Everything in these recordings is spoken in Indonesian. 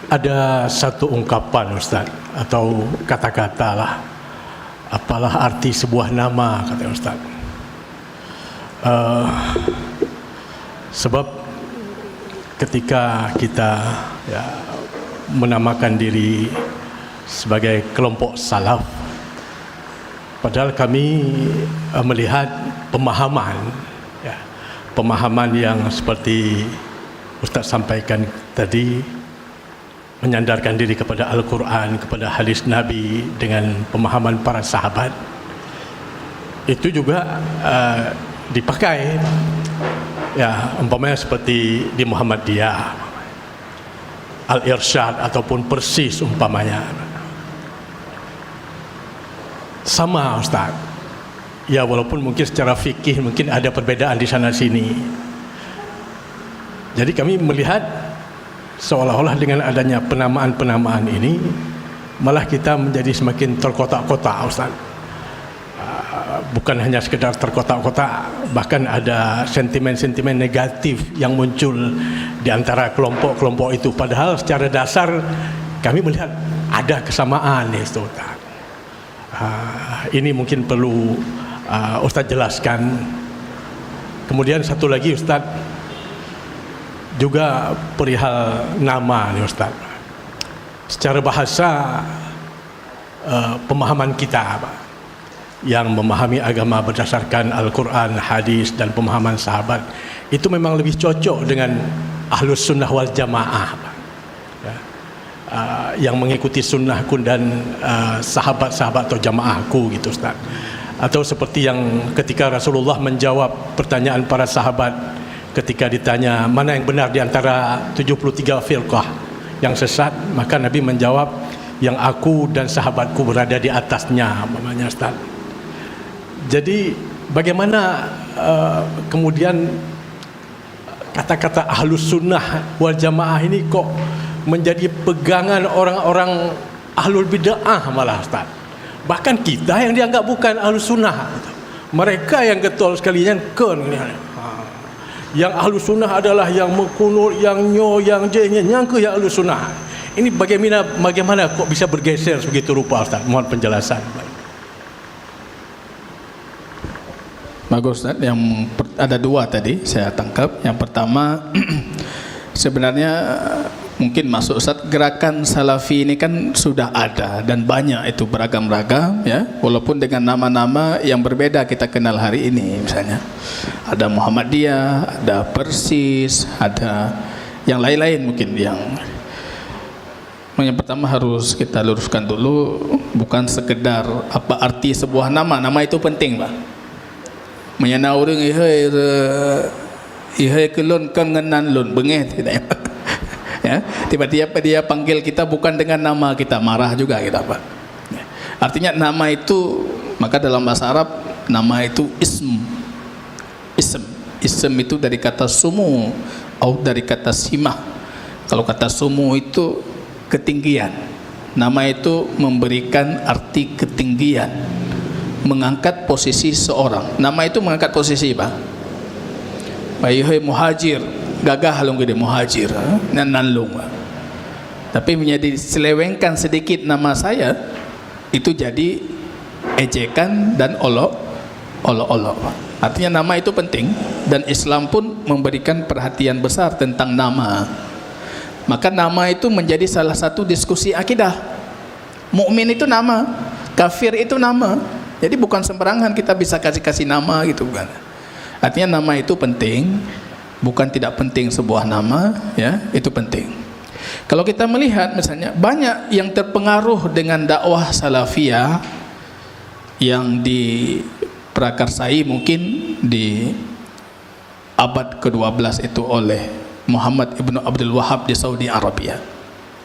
Ada satu ungkapan Ustaz, atau kata-kata lah, apalah arti sebuah nama, kata Ustaz. Sebab ketika kita menamakan diri sebagai kelompok salaf, padahal kami melihat pemahaman yang seperti Ustaz sampaikan tadi, menyandarkan diri kepada Al-Quran, kepada hadis Nabi dengan pemahaman para sahabat, itu juga dipakai umpamanya seperti di Muhammadiyah, Al-Irsyad ataupun Persis umpamanya. Sama Ustaz, ya walaupun mungkin secara fikih mungkin ada perbedaan di sana sini. Jadi kami melihat seolah-olah dengan adanya penamaan-penamaan ini malah kita menjadi semakin terkotak-kotak Ustaz. Bukan hanya sekedar terkotak-kotak, bahkan ada sentimen-sentimen negatif yang muncul di antara kelompok-kelompok itu. Padahal secara dasar kami melihat ada kesamaan ya Ustaz. Ini mungkin perlu Ustaz jelaskan. Kemudian satu lagi Ustaz, juga perihal nama nih Ustaz. Secara bahasa pemahaman kita yang memahami agama berdasarkan Al-Quran, hadis dan pemahaman sahabat, itu memang lebih cocok dengan Ahlus Sunnah wal Jamaah, yang mengikuti sunnahku dan sahabat-sahabat atau jamaahku gitu Ustaz. Atau seperti yang ketika Rasulullah menjawab pertanyaan para sahabat ketika ditanya mana yang benar di antara 73 firqah yang sesat, maka Nabi menjawab yang aku dan sahabatku berada di atasnya, namanya Ustaz. Jadi bagaimana kemudian kata-kata Ahlus Sunnah wal Jamaah ini kok menjadi pegangan orang-orang Ahlul Bid'ah malah Ustaz. Bahkan kita yang dianggap bukan Ahlus Sunnah, mereka yang getol sekalinya yang Ahlus Sunnah adalah yang mekunut, yang nyo, yang jenya, yang ke yang Ahlus Sunnah. Ini bagaimana kok bisa bergeser begitu rupa Ustaz? Mohon penjelasan. Bagus Ustaz, yang ada dua tadi saya tangkap. Yang pertama sebenarnya mungkin masuk Ustaz, gerakan Salafi ini kan sudah ada dan banyak, itu beragam-ragam ya, walaupun dengan nama-nama yang berbeda kita kenal hari ini. Misalnya ada Muhammadiyah, ada Persis, ada yang lain-lain mungkin. Yang pertama harus kita luruskan dulu, bukan sekedar apa arti sebuah nama. Nama itu penting Pak. Menyana orang ihai kelon kan ngenan lon bengeh tidak ya. Tiba-tiba dia panggil kita bukan dengan nama, kita marah juga kita Pak. Artinya nama itu, maka dalam bahasa Arab nama itu ism. Ism itu dari kata sumu atau dari kata simah. Kalau kata sumu itu ketinggian, nama itu memberikan arti ketinggian, mengangkat posisi seorang. Nama itu mengangkat posisi Pak. Bayuhai muhajir, gagah long gede muhajir nanlung. Tapi menjadi selewengkan sedikit nama saya, itu jadi ejekan dan olok. Artinya nama itu penting, dan Islam pun memberikan perhatian besar tentang nama. Maka nama itu menjadi salah satu diskusi akidah. Mukmin itu nama, kafir itu nama. Jadi bukan sembarangan kita bisa kasih nama gitu, bukan. Artinya nama itu penting, bukan tidak penting sebuah nama ya, itu penting. Kalau kita melihat misalnya banyak yang terpengaruh dengan dakwah salafiyah yang diprakarsai mungkin di abad ke-12 itu oleh Muhammad ibnu Abdul Wahab di Saudi Arabia.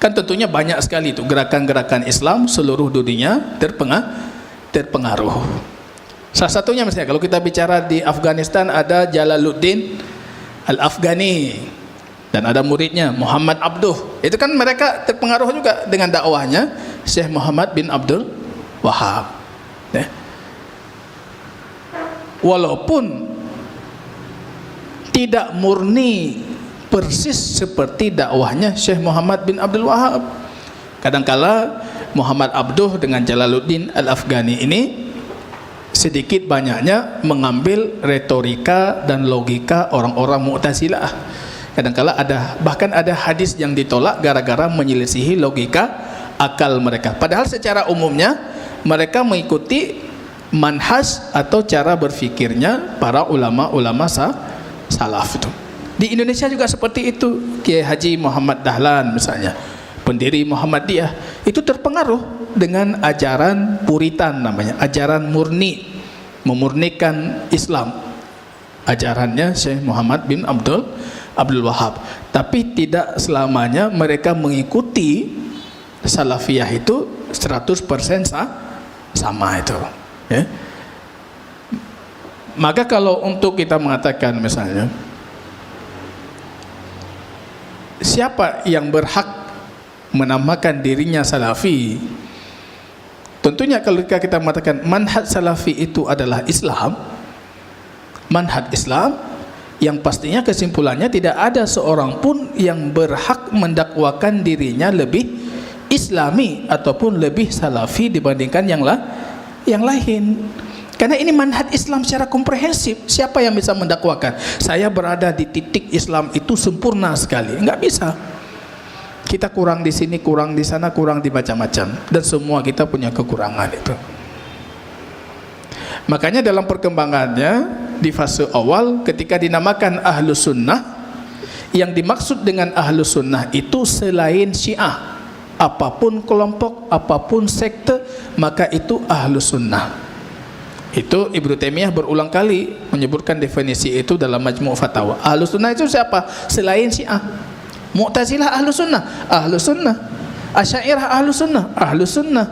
Kan tentunya banyak sekali itu gerakan-gerakan Islam seluruh dunia terpengaruh. Salah satunya misalnya kalau kita bicara di Afghanistan ada Jalaluddin Al-Afghani dan ada muridnya Muhammad Abduh. Itu kan mereka terpengaruh juga dengan dakwahnya Syekh Muhammad bin Abdul Wahab. Walaupun tidak murni persis seperti dakwahnya Syekh Muhammad bin Abdul Wahab. Kadangkala Muhammad Abduh dengan Jalaluddin Al-Afghani ini sedikit banyaknya mengambil retorika dan logika orang-orang Mu'tazilah. Kadangkala bahkan ada hadis yang ditolak gara-gara menyelisihi logika akal mereka. Padahal secara umumnya mereka mengikuti manhaj atau cara berfikirnya para ulama-ulama salaf itu. Di Indonesia juga seperti itu. Kiai Haji Muhammad Dahlan misalnya, pendiri Muhammadiyah, itu terpengaruh dengan ajaran Puritan namanya, ajaran murni, memurnikan Islam. Ajarannya Syekh Muhammad bin Abdul Wahab. Tapi tidak selamanya mereka mengikuti salafiyah itu 100% sama itu, ya. Maka kalau untuk kita mengatakan misalnya, siapa yang berhak menamakan dirinya salafi? Tentunya kalau kita mengatakan manhaj salafi itu adalah Islam, manhaj Islam, yang pastinya kesimpulannya tidak ada seorang pun yang berhak mendakwakan dirinya lebih Islami ataupun lebih salafi dibandingkan yang lain. Karena ini manhaj Islam secara komprehensif. Siapa yang bisa mendakwakan saya berada di titik Islam itu sempurna sekali? Enggak bisa. Kita kurang di sini, kurang di sana, kurang di macam-macam, dan semua kita punya kekurangan itu. Makanya dalam perkembangannya di fase awal ketika dinamakan Ahlus Sunnah, yang dimaksud dengan Ahlus Sunnah itu selain Syiah, apapun kelompok, apapun sekte, maka itu Ahlus Sunnah. Itu Ibnu Taimiyah berulang kali menyebutkan definisi itu dalam Majmu' Fatawa. Ahlus Sunnah itu siapa? Selain Syiah. Mu'tazilah Ahlus Sunnah, Ahlus Sunnah. Asy'ariyah Ahlus Sunnah, Ahlus Sunnah.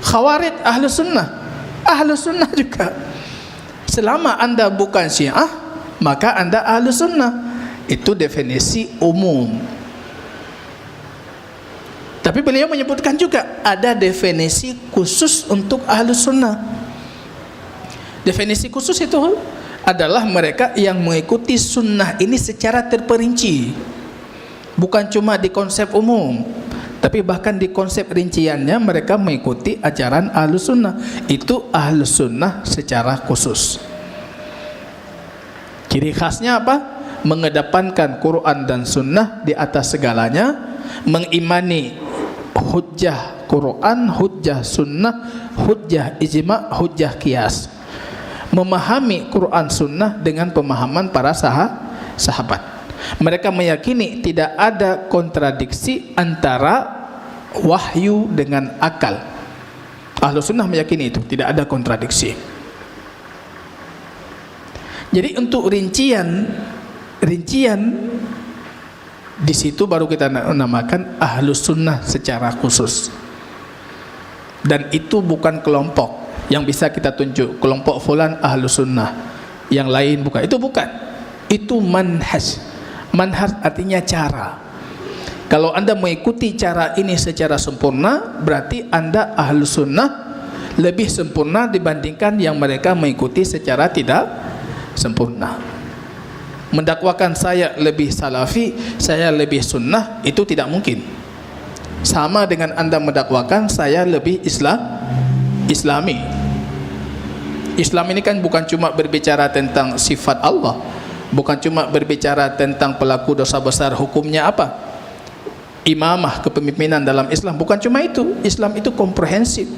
Khawarij Ahlus Sunnah, Ahlus Sunnah juga. Selama Anda bukan Syiah, maka Anda Ahlus Sunnah. Itu definisi umum. Tapi beliau menyebutkan juga ada definisi khusus untuk Ahlus Sunnah. Definisi khusus itu adalah mereka yang mengikuti sunnah ini secara terperinci, bukan cuma di konsep umum, tapi bahkan di konsep rinciannya mereka mengikuti ajaran Ahlus Sunnah. Itu Ahlus Sunnah secara khusus. Ciri khasnya apa? Mengedepankan Quran dan Sunnah di atas segalanya, mengimani hujjah Quran, hujjah Sunnah, hujjah ijma', hujjah qiyas. Memahami Quran Sunnah dengan pemahaman para sahabat. Mereka meyakini tidak ada kontradiksi antara wahyu dengan akal. Ahlus Sunnah meyakini itu tidak ada kontradiksi. Jadi untuk rincian di situ baru kita namakan Ahlus Sunnah secara khusus. Dan itu bukan kelompok yang bisa kita tunjuk, kelompok fulan Ahlus Sunnah, yang lain bukan. Itu bukan. Itu manhaj. Manhaj artinya cara. Kalau Anda mengikuti cara ini secara sempurna, berarti Anda Ahlus Sunnah lebih sempurna dibandingkan yang mereka mengikuti secara tidak sempurna. Mendakwakan saya lebih salafi, saya lebih sunnah, itu tidak mungkin. Sama dengan Anda mendakwakan saya lebih Islami. Islam ini kan bukan cuma berbicara tentang sifat Allah, bukan cuma berbicara tentang pelaku dosa besar hukumnya apa, imamah, kepemimpinan dalam Islam, bukan cuma itu. Islam itu komprehensif.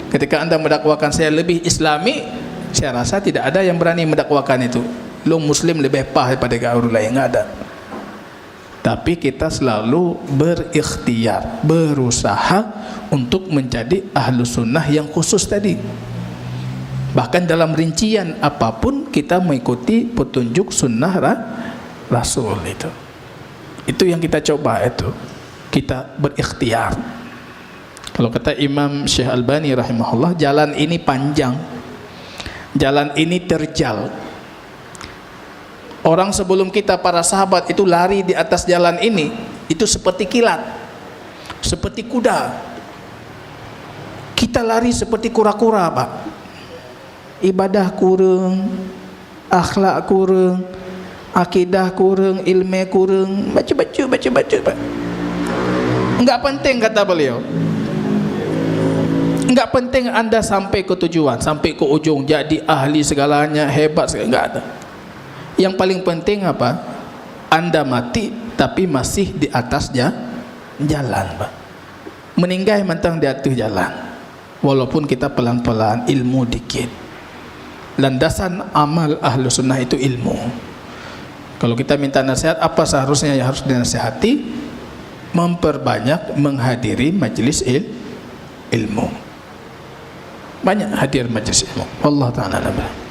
Ketika Anda mendakwakan saya lebih Islami, saya rasa tidak ada yang berani mendakwakan itu. Lu Muslim lebih pah daripada orang lain, nggak ada. Tapi kita selalu berikhtiar, berusaha untuk menjadi Ahlus Sunnah yang khusus tadi. Bahkan dalam rincian apapun kita mengikuti petunjuk sunnah Rasul itu. Itu yang kita coba itu. Kita berikhtiar. Kalau kata Imam Syekh Albani rahimahullah, jalan ini panjang. Jalan ini terjal. Orang sebelum kita, para sahabat itu lari di atas jalan ini, itu seperti kilat, seperti kuda. Kita lari seperti kura-kura, Pak. Ibadah kurang, akhlak kurang, akidah kurang, ilmu kurang, baca. Enggak penting, kata beliau. Enggak penting anda sampai ke tujuan, sampai ke ujung, jadi ahli segalanya, hebat segala, enggak ada. Yang paling penting apa? Anda mati tapi masih di atas jalan, Pak. Meninggal mentang di atas jalan. Walaupun kita pelan-pelan, ilmu dikit. Landasan amal ahlu sunnah itu ilmu. Kalau kita minta nasihat, apa seharusnya yang harus dinasihati? Memperbanyak menghadiri majelis ilmu. Banyak hadir majelis ilmu. Wallahu ta'ala alam.